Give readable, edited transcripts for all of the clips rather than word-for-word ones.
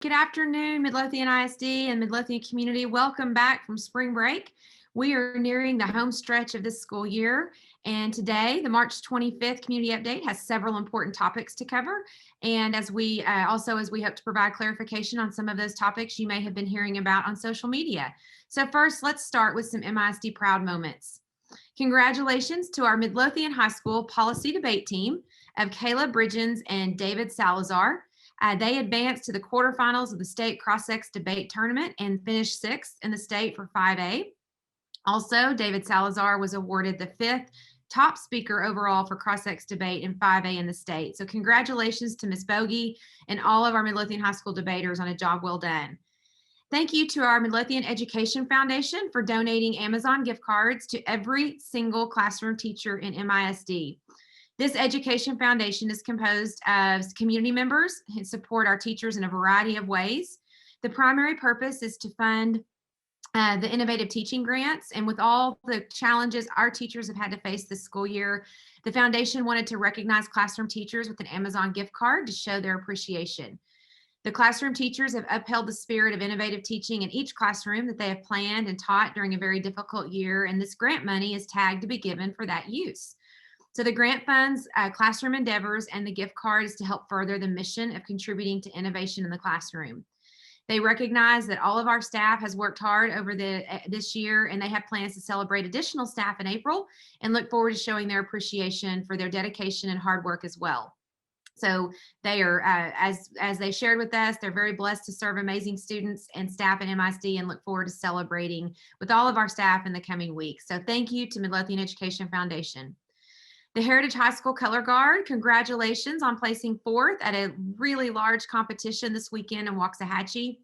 Good afternoon, Midlothian ISD and Midlothian community. Welcome back from spring break. We are nearing the home stretch of this school year. And today, the March 25th community update has several important topics to cover. And as we hope to provide clarification on some of those topics you may have been hearing about on social media. So first, let's start with some MISD proud moments. Congratulations to our Midlothian High School policy debate team of Kayla Bridgens and David Salazar. They advanced to the quarterfinals of the state cross-sex debate tournament and finished sixth in the state for 5A. Also, David Salazar was awarded the fifth top speaker overall for cross-sex debate in 5A in the state. So congratulations to Ms. Bogey and all of our Midlothian High School debaters on a job well done. Thank you to our Midlothian Education Foundation for donating Amazon gift cards to every single classroom teacher in MISD. This education foundation is composed of community members who support our teachers in a variety of ways. The primary purpose is to fund the innovative teaching grants, and with all the challenges our teachers have had to face this school year, the foundation wanted to recognize classroom teachers with an Amazon gift card to show their appreciation. The classroom teachers have upheld the spirit of innovative teaching in each classroom that they have planned and taught during a very difficult year, and this grant money is tagged to be given for that use. So the grant funds classroom endeavors, and the gift card is to help further the mission of contributing to innovation in the classroom. They recognize that all of our staff has worked hard over this year, and they have plans to celebrate additional staff in April and look forward to showing their appreciation for their dedication and hard work as well. So they are, as they shared with us, they're very blessed to serve amazing students and staff at MISD and look forward to celebrating with all of our staff in the coming weeks. So thank you to Midlothian Education Foundation. The Heritage High School Color Guard, congratulations on placing fourth at a really large competition this weekend in Waxahachie.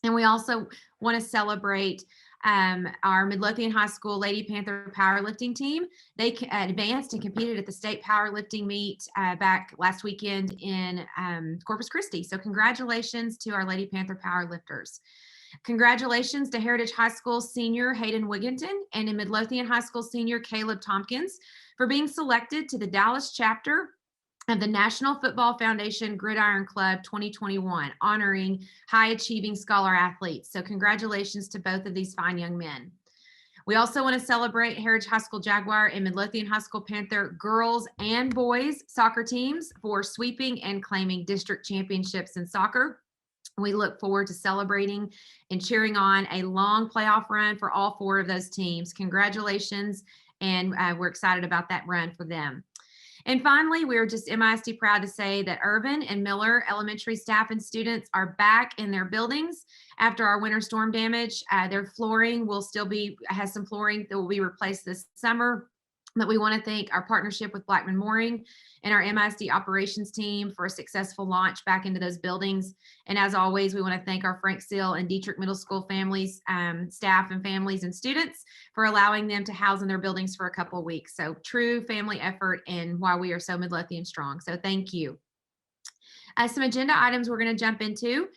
And we also want to celebrate our Midlothian High School Lady Panther powerlifting team. They advanced and competed at the state powerlifting meet back last weekend in Corpus Christi. So congratulations to our Lady Panther powerlifters. Congratulations to Heritage High School senior Hayden Wigginton and in Midlothian High School senior Caleb Tompkins for being selected to the Dallas chapter of the National Football Foundation Gridiron Club 2021, honoring high achieving scholar athletes. So congratulations to both of these fine young men. We also want to celebrate Heritage High School Jaguar and Midlothian High School Panther girls and boys soccer teams for sweeping and claiming district championships in soccer. We look forward to celebrating and cheering on a long playoff run for all four of those teams. Congratulations, and we're excited about that run for them. And finally, we're just MISD proud to say that Irvin and Miller elementary staff and students are back in their buildings after our winter storm damage. Their flooring has some flooring that will be replaced this summer. But we want to thank our partnership with Blackman Mooring and our MISD operations team for a successful launch back into those buildings. And as always, we want to thank our Frank Seal and Dietrich Middle School families, staff and families and students for allowing them to house in their buildings for a couple of weeks. So true family effort and why we are so Midlothian strong. So thank you. Some agenda items we're going to jump into.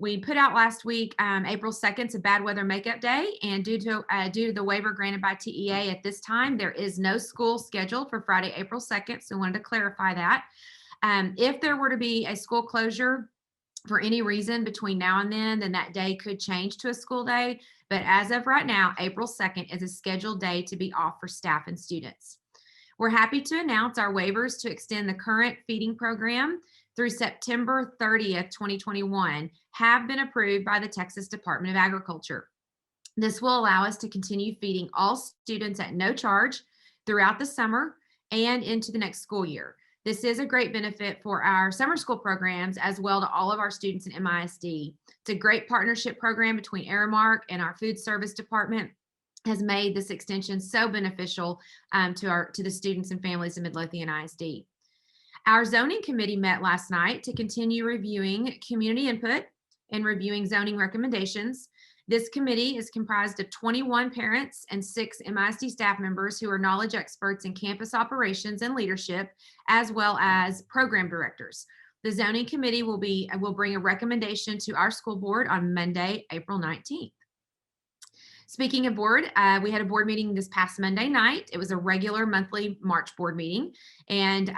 We put out last week, April 2nd, it's a bad weather makeup day, and due to the waiver granted by TEA at this time, there is no school scheduled for Friday, April 2nd, so I wanted to clarify that. If there were to be a school closure for any reason between now and then that day could change to a school day, but as of right now, April 2nd is a scheduled day to be off for staff and students. We're happy to announce our waivers to extend the current feeding program through September 30th, 2021, have been approved by the Texas Department of Agriculture. This will allow us to continue feeding all students at no charge throughout the summer and into the next school year. This is a great benefit for our summer school programs as well to all of our students in MISD. It's a great partnership program between Aramark and our food service department has made this extension so beneficial to the students and families in Midlothian ISD. Our zoning committee met last night to continue reviewing community input and reviewing zoning recommendations. This committee is comprised of 21 parents and 6 MISD staff members who are knowledge experts in campus operations and leadership, as well as program directors. The zoning committee will bring a recommendation to our school board on Monday, April 19th. Speaking of board, we had a board meeting this past Monday night. It was a regular monthly March board meeting, and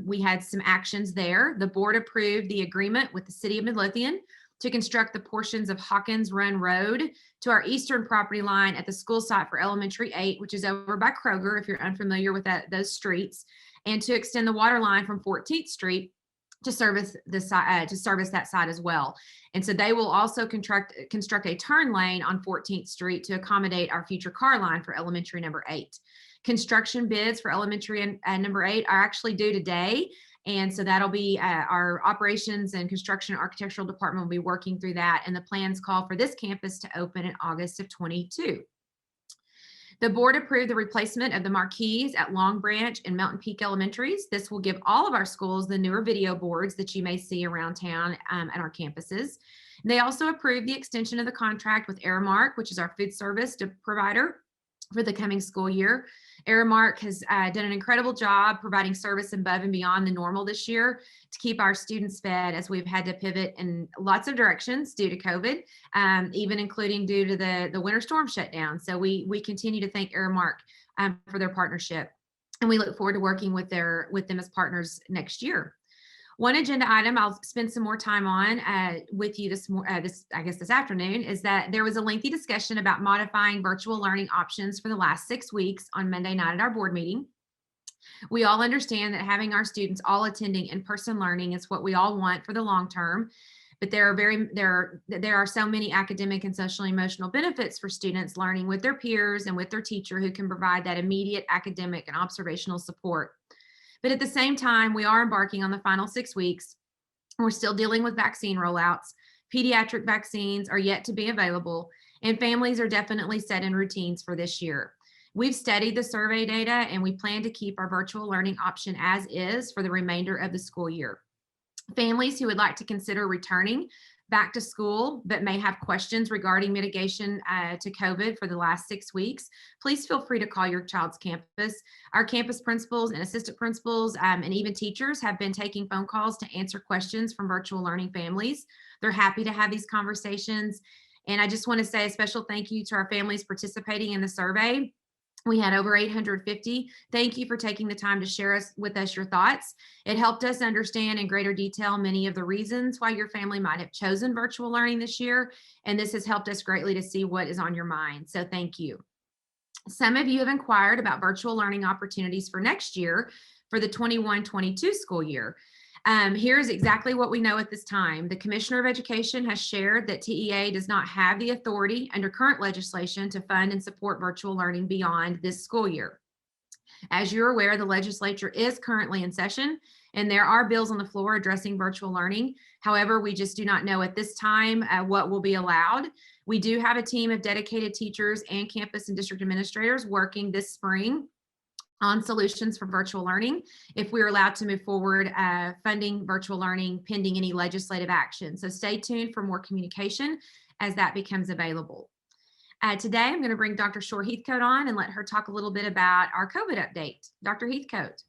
we had some actions there. The board approved the agreement with the city of Midlothian to construct the portions of Hawkins Run Road to our eastern property line at the school site for Elementary 8, which is over by Kroger, if you're unfamiliar with those streets, and to extend the water line from 14th Street to service that site as well. And so they will also construct a turn lane on 14th Street to accommodate our future car line for elementary number 8. Construction bids for elementary number 8 are actually due today. And so that'll be our operations and construction architectural department will be working through that. And the plans call for this campus to open in August of 22. The board approved the replacement of the marquees at Long Branch and Mountain Peak Elementaries. This will give all of our schools the newer video boards that you may see around town at our campuses. They also approved the extension of the contract with Aramark, which is our food service provider, for the coming school year. Aramark has done an incredible job providing service above and beyond the normal this year to keep our students fed as we've had to pivot in lots of directions due to COVID, even including due to the winter storm shutdown. So we continue to thank Aramark for their partnership, and we look forward to working with them as partners next year. One agenda item I'll spend some more time on with you this afternoon is that there was a lengthy discussion about modifying virtual learning options for the last 6 weeks on Monday night at our board meeting. We all understand that having our students all attending in-person learning is what we all want for the long term, but there are so many academic and social emotional benefits for students learning with their peers and with their teacher who can provide that immediate academic and observational support. But at the same time, we are embarking on the final 6 weeks. We're still dealing with vaccine rollouts. Pediatric vaccines are yet to be available, and families are definitely set in routines for this year. We've studied the survey data, and we plan to keep our virtual learning option as is for the remainder of the school year. Families who would like to consider returning back to school but may have questions regarding mitigation to COVID for the last 6 weeks, please feel free to call your child's campus. Our campus principals and assistant principals and even teachers have been taking phone calls to answer questions from virtual learning families. They're happy to have these conversations. And I just want to say a special thank you to our families participating in the survey. We had over 850. Thank you for taking the time to share with us your thoughts. It helped us understand in greater detail many of the reasons why your family might have chosen virtual learning this year, and this has helped us greatly to see what is on your mind. So thank you. Some of you have inquired about virtual learning opportunities for next year for the 21-22 school year. Here's exactly what we know at this time. The Commissioner of Education has shared that TEA does not have the authority under current legislation to fund and support virtual learning beyond this school year. As you're aware, the legislature is currently in session, and there are bills on the floor addressing virtual learning. However, we just do not know at this time what will be allowed. We do have a team of dedicated teachers and campus and district administrators working this spring on solutions for virtual learning if we are allowed to move forward funding virtual learning pending any legislative action. So stay tuned for more communication as that becomes available. Today, I'm going to bring Dr. Shore Heathcote on and let her talk a little bit about our COVID update. Dr. Heathcote.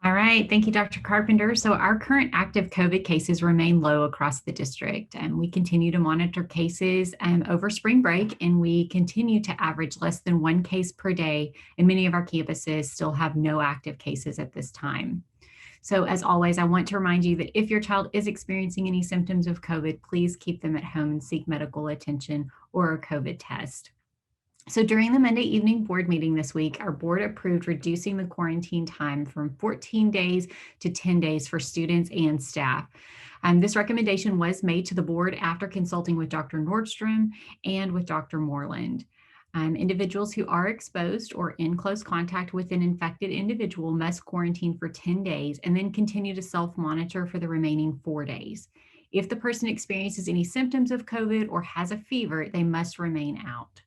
All right, thank you, Dr. Carpenter. So our current active COVID cases remain low across the district, and we continue to monitor cases over spring break, and we continue to average less than 1 case per day, and many of our campuses still have no active cases at this time. So as always, I want to remind you that if your child is experiencing any symptoms of COVID, please keep them at home and seek medical attention or a COVID test. So during the Monday evening board meeting this week, our board approved reducing the quarantine time from 14 days to 10 days for students and staff. This recommendation was made to the board after consulting with Dr. Nordstrom and with Dr. Moreland. Individuals who are exposed or in close contact with an infected individual must quarantine for 10 days and then continue to self-monitor for the remaining 4 days. If the person experiences any symptoms of COVID or has a fever, they must remain out.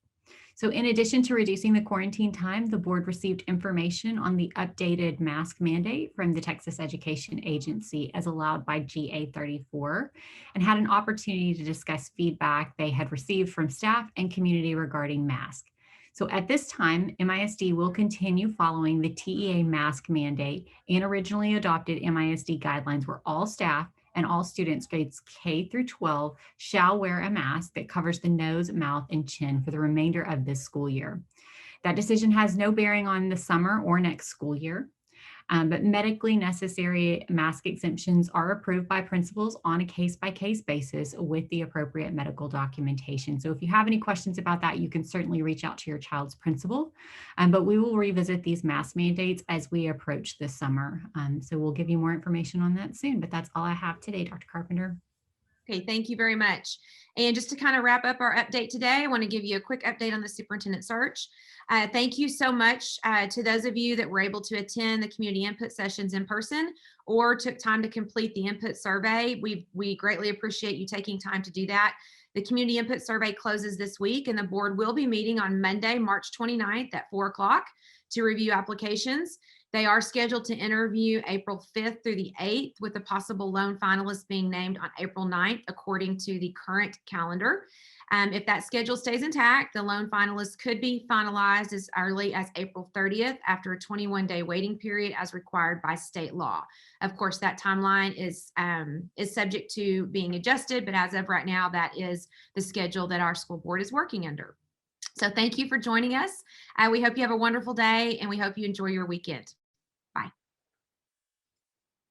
So in addition to reducing the quarantine time, the board received information on the updated mask mandate from the Texas Education Agency as allowed by GA 34 and had an opportunity to discuss feedback they had received from staff and community regarding masks. So at this time, MISD will continue following the TEA mask mandate and originally adopted MISD guidelines where all staff and all students grades K through 12 shall wear a mask that covers the nose, mouth, and chin for the remainder of this school year. That decision has no bearing on the summer or next school year. But medically necessary mask exemptions are approved by principals on a case-by-case basis with the appropriate medical documentation. So if you have any questions about that, you can certainly reach out to your child's principal. But we will revisit these mask mandates as we approach this summer. So we'll give you more information on that soon. But that's all I have today, Dr. Carpenter. Okay, thank you very much. And just to kind of wrap up our update today, I want to give you a quick update on the superintendent search. Thank you so much to those of you that were able to attend the community input sessions in person or took time to complete the input survey. We greatly appreciate you taking time to do that. The community input survey closes this week, and the board will be meeting on Monday, March 29th at 4 o'clock to review applications. They are scheduled to interview April 5th through the 8th, with a possible lone finalist being named on April 9th, according to the current calendar. If that schedule stays intact, the lone finalists could be finalized as early as April 30th after a 21-day waiting period as required by state law. Of course, that timeline is subject to being adjusted, but as of right now, that is the schedule that our school board is working under. So thank you for joining us. We hope you have a wonderful day, and we hope you enjoy your weekend.